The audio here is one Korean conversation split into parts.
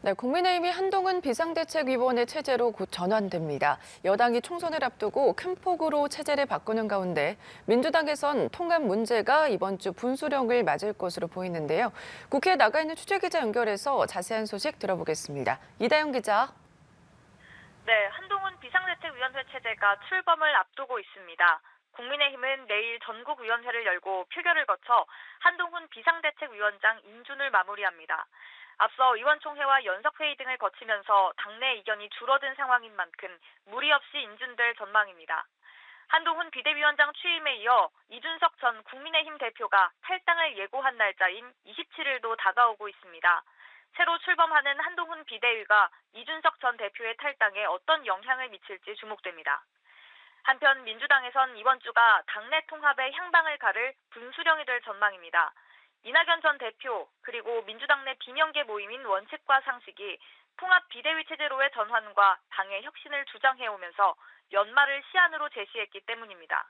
네, 국민의힘이 한동훈 비상대책위원회 체제로 곧 전환됩니다. 여당이 총선을 앞두고 큰 폭으로 체제를 바꾸는 가운데 민주당에선 통합 문제가 이번 주 분수령을 맞을 것으로 보이는데요. 국회에 나가 있는 취재기자 연결해서 자세한 소식 들어보겠습니다. 이다영 기자. 네, 한동훈 비상대책위원회 체제가 출범을 앞두고 있습니다. 국민의힘은 내일 전국위원회를 열고 표결을 거쳐 한동훈 비상대책위원장 인준을 마무리합니다. 앞서 의원총회와 연석회의 등을 거치면서 당내 이견이 줄어든 상황인 만큼 무리 없이 인준될 전망입니다. 한동훈 비대위원장 취임에 이어 이준석 전 국민의힘 대표가 탈당을 예고한 날짜인 27일도 다가오고 있습니다. 새로 출범하는 한동훈 비대위가 이준석 전 대표의 탈당에 어떤 영향을 미칠지 주목됩니다. 한편 민주당에선 이번 주가 당내 통합의 향방을 가를 분수령이 될 전망입니다. 이낙연 전 대표 그리고 민주당 내 비명계 모임인 원칙과 상식이 통합 비대위 체제로의 전환과 당의 혁신을 주장해오면서 연말을 시한으로 제시했기 때문입니다.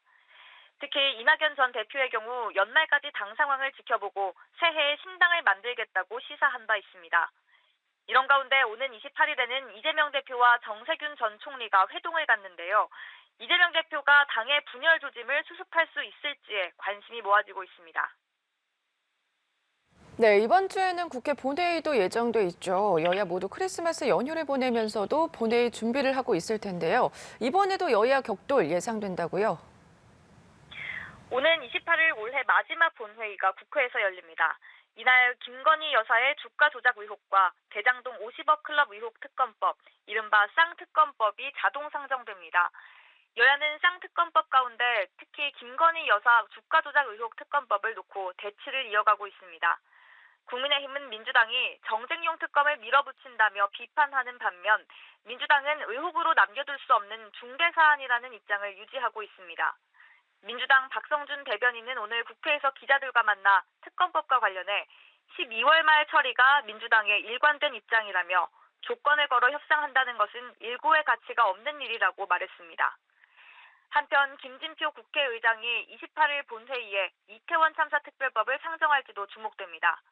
특히 이낙연 전 대표의 경우 연말까지 당 상황을 지켜보고 새해에 신당을 만들겠다고 시사한 바 있습니다. 이런 가운데 오는 28일에는 이재명 대표와 정세균 전 총리가 회동을 갖는데요. 이재명 대표가 당의 분열 조짐을 수습할 수 있을지에 관심이 모아지고 있습니다. 네, 이번 주에는 국회 본회의도 예정돼 있죠. 여야 모두 크리스마스 연휴를 보내면서도 본회의 준비를 하고 있을 텐데요. 이번에도 여야 격돌 예상된다고요? 오는 28일 올해 마지막 본회의가 국회에서 열립니다. 이날 김건희 여사의 주가 조작 의혹과 대장동 50억 클럽 의혹 특검법, 이른바 쌍특검법이 자동 상정됩니다. 여야는 쌍특검법 가운데 특히 김건희 여사 주가 조작 의혹 특검법을 놓고 대치를 이어가고 있습니다. 국민의힘은 민주당이 정쟁용 특검을 밀어붙인다며 비판하는 반면 민주당은 의혹으로 남겨둘 수 없는 중대사안이라는 입장을 유지하고 있습니다. 민주당 박성준 대변인은 오늘 국회에서 기자들과 만나 특검법과 관련해 12월 말 처리가 민주당의 일관된 입장이라며 조건을 걸어 협상한다는 것은 일고의 가치가 없는 일이라고 말했습니다. 한편 김진표 국회의장이 28일 본회의에 이태원 참사 특별법을 상정할지도 주목됩니다.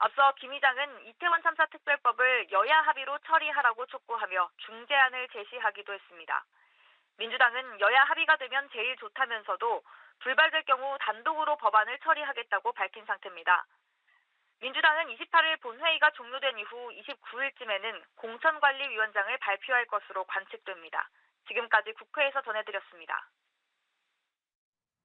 앞서 김 의장은 이태원 참사 특별법을 여야 합의로 처리하라고 촉구하며 중재안을 제시하기도 했습니다. 민주당은 여야 합의가 되면 제일 좋다면서도 불발될 경우 단독으로 법안을 처리하겠다고 밝힌 상태입니다. 민주당은 28일 본회의가 종료된 이후 29일쯤에는 공천관리위원장을 발표할 것으로 관측됩니다. 지금까지 국회에서 전해드렸습니다.